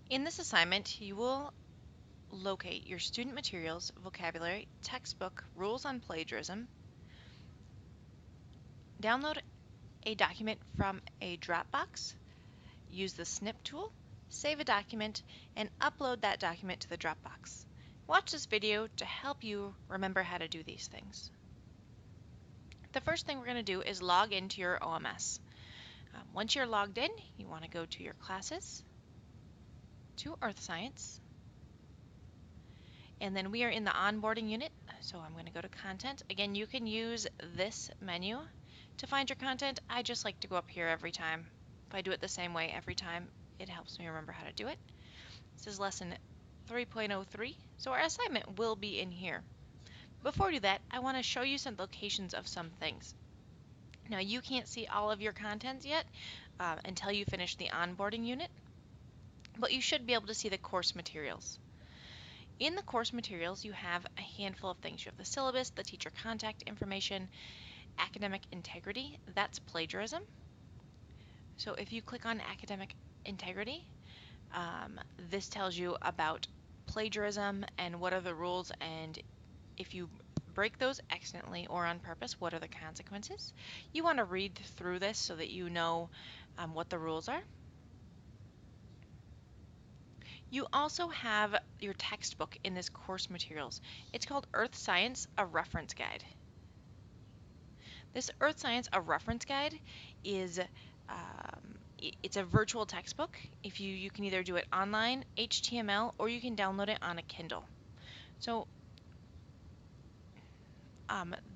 In this assignment, you will locate your student materials, vocabulary, textbook, rules on plagiarism, download a document from a Dropbox, use the snip tool, save a document, and upload that document to the Dropbox. Watch this video to help you remember how to do these things. The first thing we're going to do is log into your OMS. Once you're logged in, you want to go to your classes, to Earth Science, and then we are in the onboarding unit, so I'm going to go to content. Again, you can use this menu to find your content. I just like to go up here every time. If I do it the same way every time, it helps me remember how to do it. This is lesson 3.03, so our assignment will be in here. Before we do that, I want to show you some locations of some things. Now, you can't see all of your contents yet until you finish the onboarding unit, but you should be able to see the course materials. In the course materials, you have a handful of things. You have the syllabus, the teacher contact information, academic integrity, that's plagiarism. So if you click on academic integrity, this tells you about plagiarism and what are the rules, and if you break those accidentally or on purpose, what are the consequences? You want to read through this so that you know what the rules are. You also have your textbook in this course materials. It's called Earth Science, a Reference Guide. This Earth Science, a Reference Guide is it's a virtual textbook. If you can either do it online, HTML, or you can download it on a Kindle. So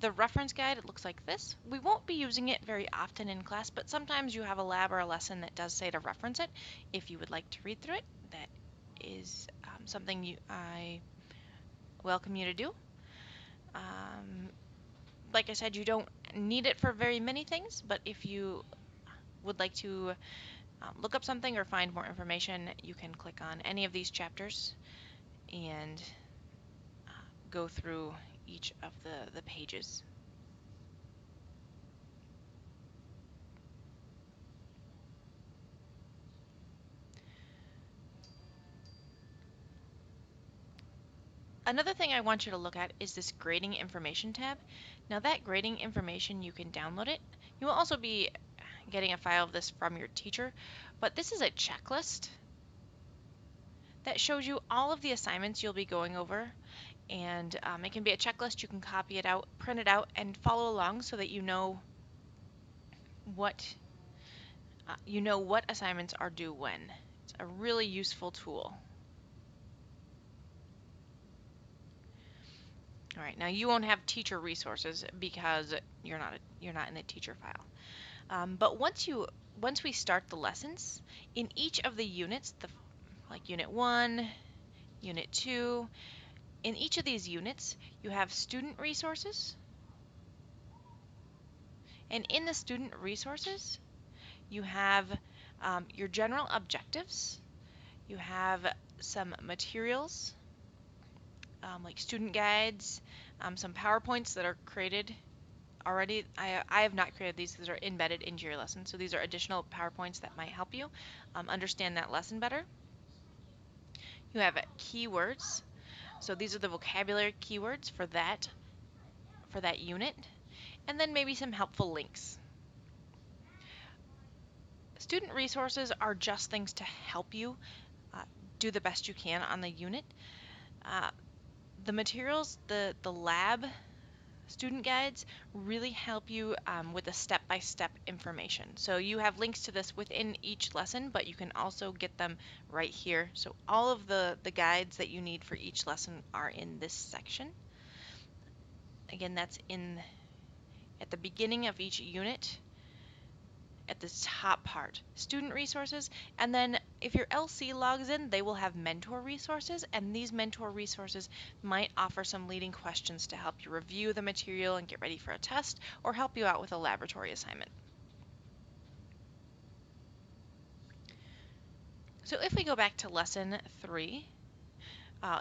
the reference guide, it looks like this. We won't be using it very often in class, but sometimes you have a lab or a lesson that does say to reference it. If you would like to read through it, that is something I welcome you to do. Like I said, you don't need it for very many things, but if you would like to look up something or find more information, you can click on any of these chapters and go through each of the pages. Another thing I want you to look at is this grading information tab. Now that grading information, you can download it. You will also be getting a file of this from your teacher, but this is a checklist that shows you all of the assignments you'll be going over, and it can be a checklist. You can copy it out, print it out, and follow along so that you know what assignments are due when. It's a really useful tool. All right, now you won't have teacher resources because you're not in the teacher file. But once we start the lessons, in each of the units, like Unit 1, Unit 2, in each of these units, you have student resources. And in the student resources, you have your general objectives. You have some materials, like student guides, some PowerPoints that are created already. I have not created these. These are embedded into your lesson. So these are additional PowerPoints that might help you understand that lesson better. You have keywords. So these are the vocabulary keywords for that unit. And then maybe some helpful links. Student resources are just things to help you do the best you can on the unit. The materials, the lab student guides really help you with the step-by-step information. So you have links to this within each lesson, but you can also get them right here. So all of the guides that you need for each lesson are in this section. Again, that's at the beginning of each unit, at the top part, student resources, and then if your LC logs in, they will have mentor resources, and these mentor resources might offer some leading questions to help you review the material and get ready for a test, or help you out with a laboratory assignment. So if we go back to lesson 3,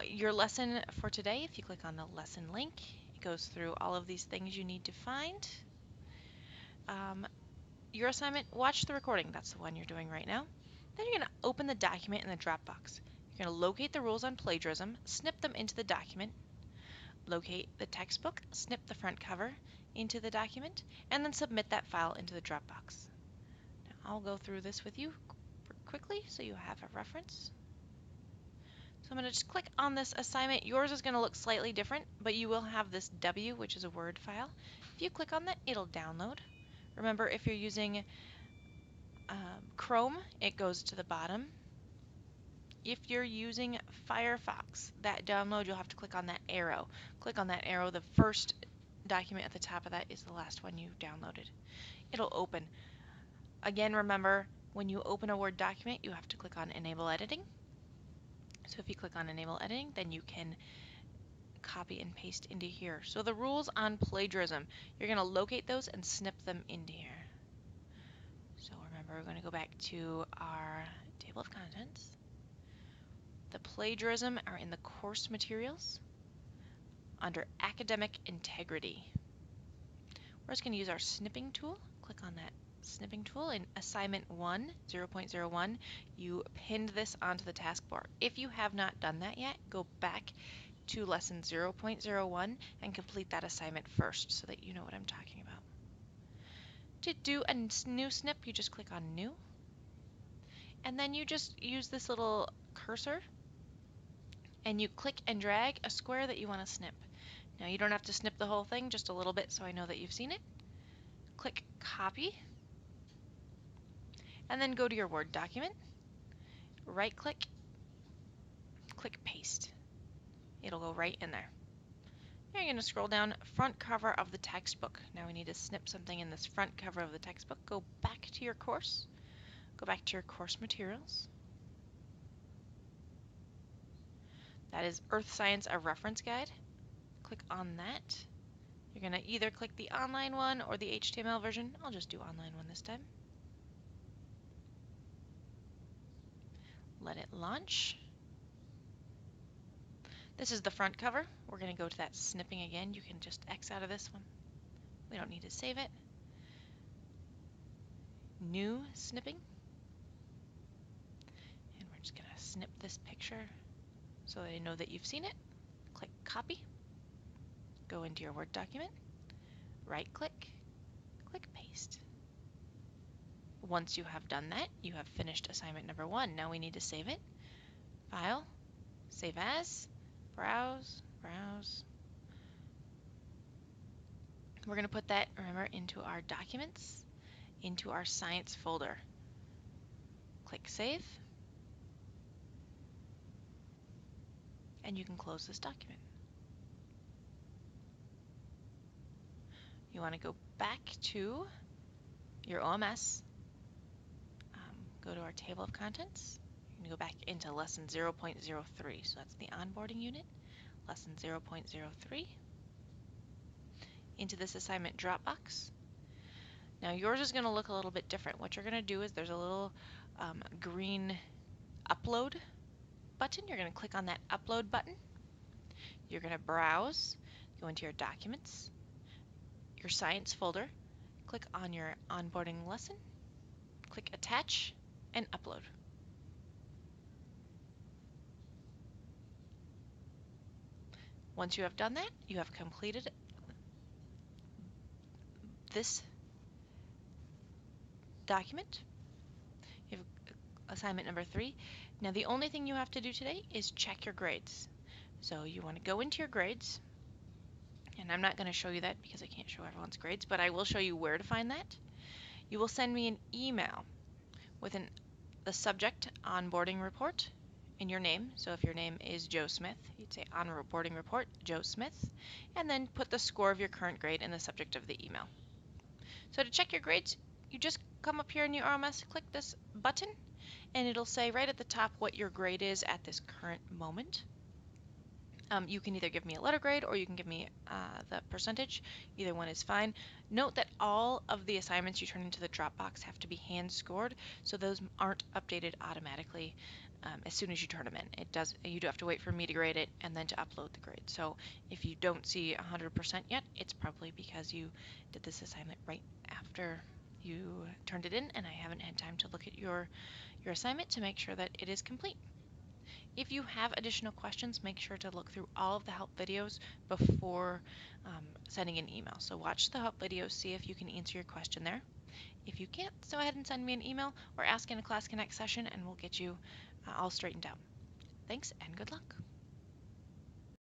your lesson for today, if you click on the lesson link, it goes through all of these things you need to find. Your assignment, watch the recording. That's the one you're doing right now. Then you're going to open the document in the Dropbox. You're going to locate the rules on plagiarism, snip them into the document, locate the textbook, snip the front cover into the document, and then submit that file into the Dropbox. Now I'll go through this with you quickly so you have a reference. So I'm going to just click on this assignment. Yours is going to look slightly different, but you will have this W, which is a Word file. If you click on that, it'll download. Remember, if you're using Chrome, it goes to the bottom. If you're using Firefox, that download, you'll have to click on that arrow. Click on that arrow. The first document at the top of that is the last one you downloaded. It'll open. Again, remember, when you open a Word document, you have to click on Enable Editing. So if you click on Enable Editing, then you can copy and paste into here. So the rules on plagiarism, you're going to locate those and snip them into here. So remember, we're going to go back to our table of contents. The plagiarism are in the course materials under academic integrity. We're just going to use our snipping tool. Click on that snipping tool. In assignment 1, 0.01, you pinned this onto the taskbar. If you have not done that yet, go back to lesson 0.01 and complete that assignment first so that you know what I'm talking about. To do a new snip, you just click on New, and then you just use this little cursor and you click and drag a square that you want to snip. Now you don't have to snip the whole thing, just a little bit so I know that you've seen it. Click Copy, and then go to your Word document, right click, click Paste. It'll go right in there. Now you're going to scroll down, front cover of the textbook. Now we need to snip something in this front cover of the textbook. Go back to your course. Go back to your course materials. That is Earth Science, a reference guide. Click on that. You're going to either click the online one or the HTML version. I'll just do online one this time. Let it launch. This is the front cover. We're going to go to that snipping again. You can just X out of this one. We don't need to save it. New snipping. And we're just going to snip this picture so that I know that you've seen it. Click Copy. Go into your Word document. Right click. Click Paste. Once you have done that, you have finished assignment number 1. Now we need to save it. File, Save As, Browse, Browse. We're going to put that, remember, into our Documents, into our Science folder. Click Save, and you can close this document. You want to go back to your OMS, go to our table of contents. You can go back into lesson 0.03, so that's the onboarding unit, lesson 0.03, into this assignment Dropbox. Now yours is going to look a little bit different. What you're going to do is there's a little green upload button. You're going to click on that upload button. You're going to browse, go into your documents, your science folder, click on your onboarding lesson, click attach, and upload. Once you have done that, you have completed this document. You have assignment number 3. Now the only thing you have to do today is check your grades. So you want to go into your grades, and I'm not going to show you that because I can't show everyone's grades, but I will show you where to find that. You will send me an email with the subject onboarding report in your name. So if your name is Joe Smith, you'd say onboarding report, Joe Smith, and then put the score of your current grade in the subject of the email. So to check your grades, you just come up here in your RMS, click this button, and it'll say right at the top what your grade is at this current moment. You can either give me a letter grade or you can give me the percentage. Either one is fine. Note that all of the assignments you turn into the Dropbox have to be hand scored, so those aren't updated automatically as soon as you turn them in. You do have to wait for me to grade it and then to upload the grade. So if you don't see 100% yet, it's probably because you did this assignment right after you turned it in and I haven't had time to look at your assignment to make sure that it is complete. If you have additional questions, make sure to look through all of the help videos before sending an email. So watch the help videos, see if you can answer your question there. If you can't, go ahead and send me an email or ask in a Class Connect session and we'll get you all straightened out. Thanks and good luck.